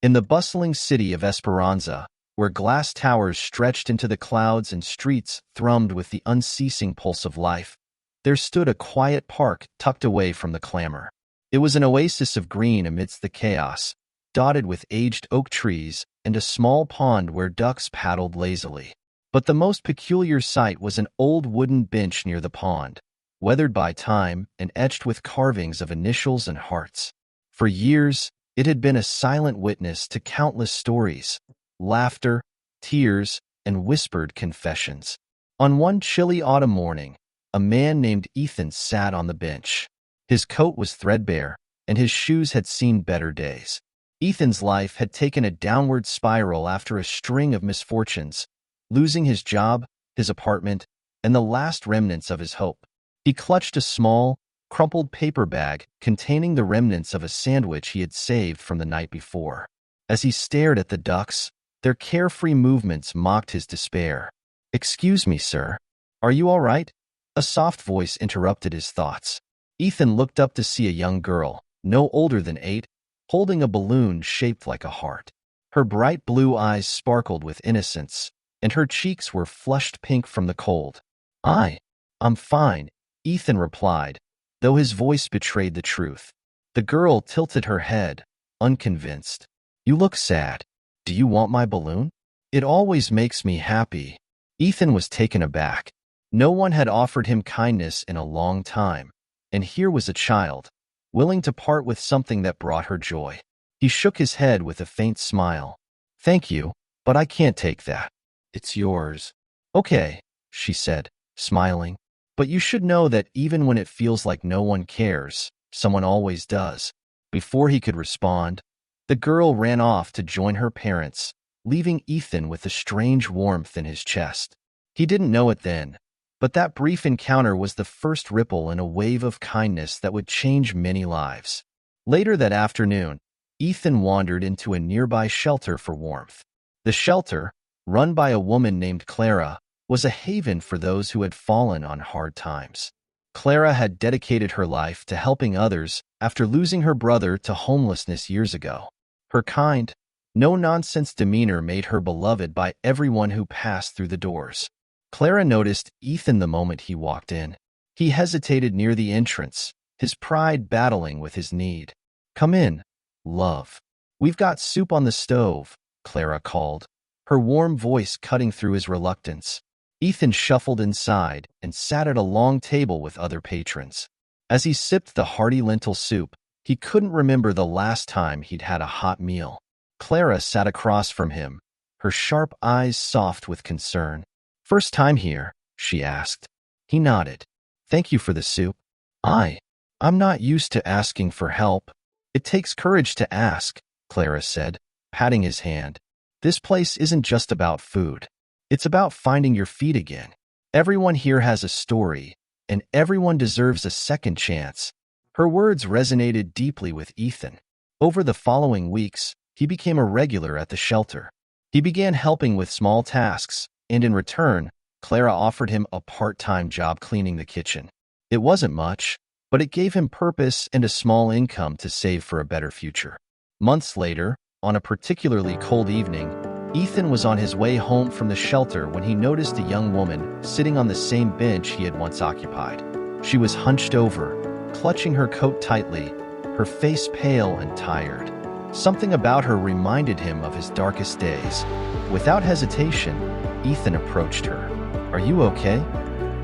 In the bustling city of Esperanza, where glass towers stretched into the clouds and streets thrummed with the unceasing pulse of life, there stood a quiet park tucked away from the clamor. It was an oasis of green amidst the chaos, dotted with aged oak trees and a small pond where ducks paddled lazily. But the most peculiar sight was an old wooden bench near the pond, weathered by time and etched with carvings of initials and hearts. For years, it had been a silent witness to countless stories, laughter, tears, and whispered confessions. On one chilly autumn morning, a man named Ethan sat on the bench. His coat was threadbare, and his shoes had seen better days. Ethan's life had taken a downward spiral after a string of misfortunes, losing his job, his apartment, and the last remnants of his hope. He clutched a small, crumpled paper bag containing the remnants of a sandwich he had saved from the night before. As he stared at the ducks, their carefree movements mocked his despair. "Excuse me, sir. Are you all right?" A soft voice interrupted his thoughts. Ethan looked up to see a young girl, no older than 8, holding a balloon shaped like a heart. Her bright blue eyes sparkled with innocence, and her cheeks were flushed pink from the cold. I'm fine," Ethan replied, though his voice betrayed the truth. The girl tilted her head, unconvinced. "You look sad. Do you want my balloon?" "It always makes me happy." Ethan was taken aback. No one had offered him kindness in a long time, and here was a child, willing to part with something that brought her joy. He shook his head with a faint smile. "Thank you, but I can't take that. It's yours." "Okay," she said, smiling. "But you should know that even when it feels like no one cares, someone always does." Before he could respond, the girl ran off to join her parents, leaving Ethan with a strange warmth in his chest. He didn't know it then, but that brief encounter was the first ripple in a wave of kindness that would change many lives. Later that afternoon, Ethan wandered into a nearby shelter for warmth. The shelter, run by a woman named Clara, was a haven for those who had fallen on hard times. Clara had dedicated her life to helping others after losing her brother to homelessness years ago. Her kind, no-nonsense demeanor made her beloved by everyone who passed through the doors. Clara noticed Ethan the moment he walked in. He hesitated near the entrance, his pride battling with his need. "Come in, love. We've got soup on the stove," Clara called, her warm voice cutting through his reluctance. Ethan shuffled inside and sat at a long table with other patrons. As he sipped the hearty lentil soup, he couldn't remember the last time he'd had a hot meal. Clara sat across from him, her sharp eyes soft with concern. "First time here?" she asked. He nodded. "Thank you for the soup." I'm not used to asking for help." "It takes courage to ask," Clara said, patting his hand. "This place isn't just about food. It's about finding your feet again. Everyone here has a story, and everyone deserves a second chance." Her words resonated deeply with Ethan. Over the following weeks, he became a regular at the shelter. He began helping with small tasks, and in return, Clara offered him a part-time job cleaning the kitchen. It wasn't much, but it gave him purpose and a small income to save for a better future. Months later, on a particularly cold evening, Ethan was on his way home from the shelter when he noticed a young woman sitting on the same bench he had once occupied. She was hunched over, clutching her coat tightly, her face pale and tired. Something about her reminded him of his darkest days. Without hesitation, Ethan approached her. "Are you okay?"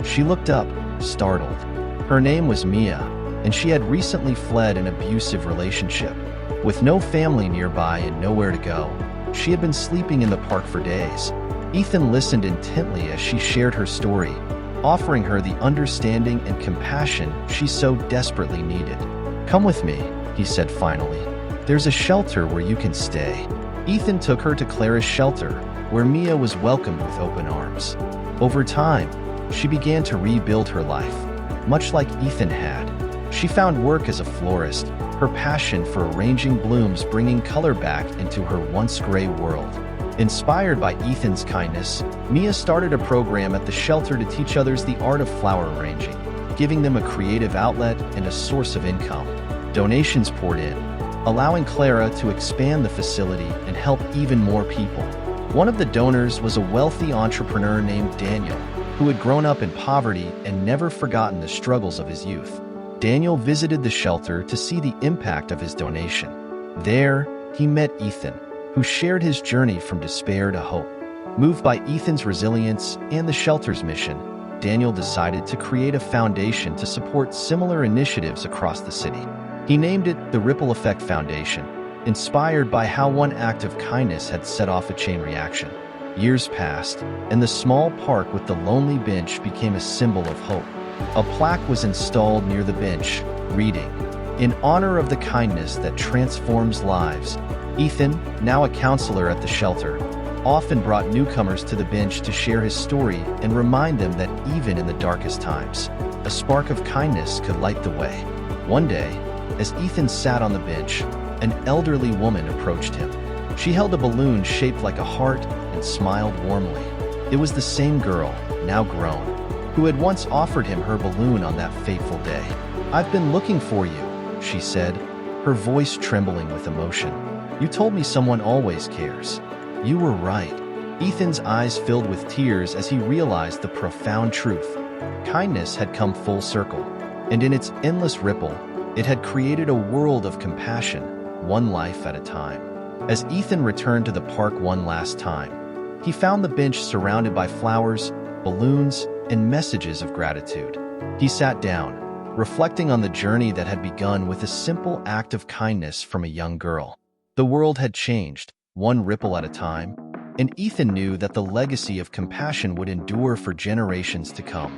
She looked up, startled. Her name was Mia, and she had recently fled an abusive relationship. With no family nearby and nowhere to go, she had been sleeping in the park for days. Ethan listened intently as she shared her story, offering her the understanding and compassion she so desperately needed. "Come with me," he said finally. "There's a shelter where you can stay." Ethan took her to Clara's shelter, where Mia was welcomed with open arms. Over time, she began to rebuild her life, much like Ethan had. She found work as a florist, her passion for arranging blooms bringing color back into her once gray world. Inspired by Ethan's kindness, Mia started a program at the shelter to teach others the art of flower arranging, giving them a creative outlet and a source of income. Donations poured in, allowing Clara to expand the facility and help even more people. One of the donors was a wealthy entrepreneur named Daniel, who had grown up in poverty and never forgotten the struggles of his youth. Daniel visited the shelter to see the impact of his donation. There, he met Ethan, who shared his journey from despair to hope. Moved by Ethan's resilience and the shelter's mission, Daniel decided to create a foundation to support similar initiatives across the city. He named it the Ripple Effect Foundation, inspired by how one act of kindness had set off a chain reaction. Years passed, and the small park with the lonely bench became a symbol of hope. A plaque was installed near the bench, reading, "In honor of the kindness that transforms lives." Ethan, now a counselor at the shelter, often brought newcomers to the bench to share his story and remind them that even in the darkest times, a spark of kindness could light the way. One day, as Ethan sat on the bench, an elderly woman approached him. She held a balloon shaped like a heart and smiled warmly. It was the same girl, now grown, who had once offered him her balloon on that fateful day. "I've been looking for you," she said, her voice trembling with emotion. "You told me someone always cares." You were right. Ethan's eyes filled with tears as he realized the profound truth. Kindness had come full circle, and in its endless ripple, it had created a world of compassion, one life at a time. As Ethan returned to the park one last time, he found the bench surrounded by flowers, balloons, and messages of gratitude. He sat down, reflecting on the journey that had begun with a simple act of kindness from a young girl. The world had changed, one ripple at a time, and Ethan knew that the legacy of compassion would endure for generations to come.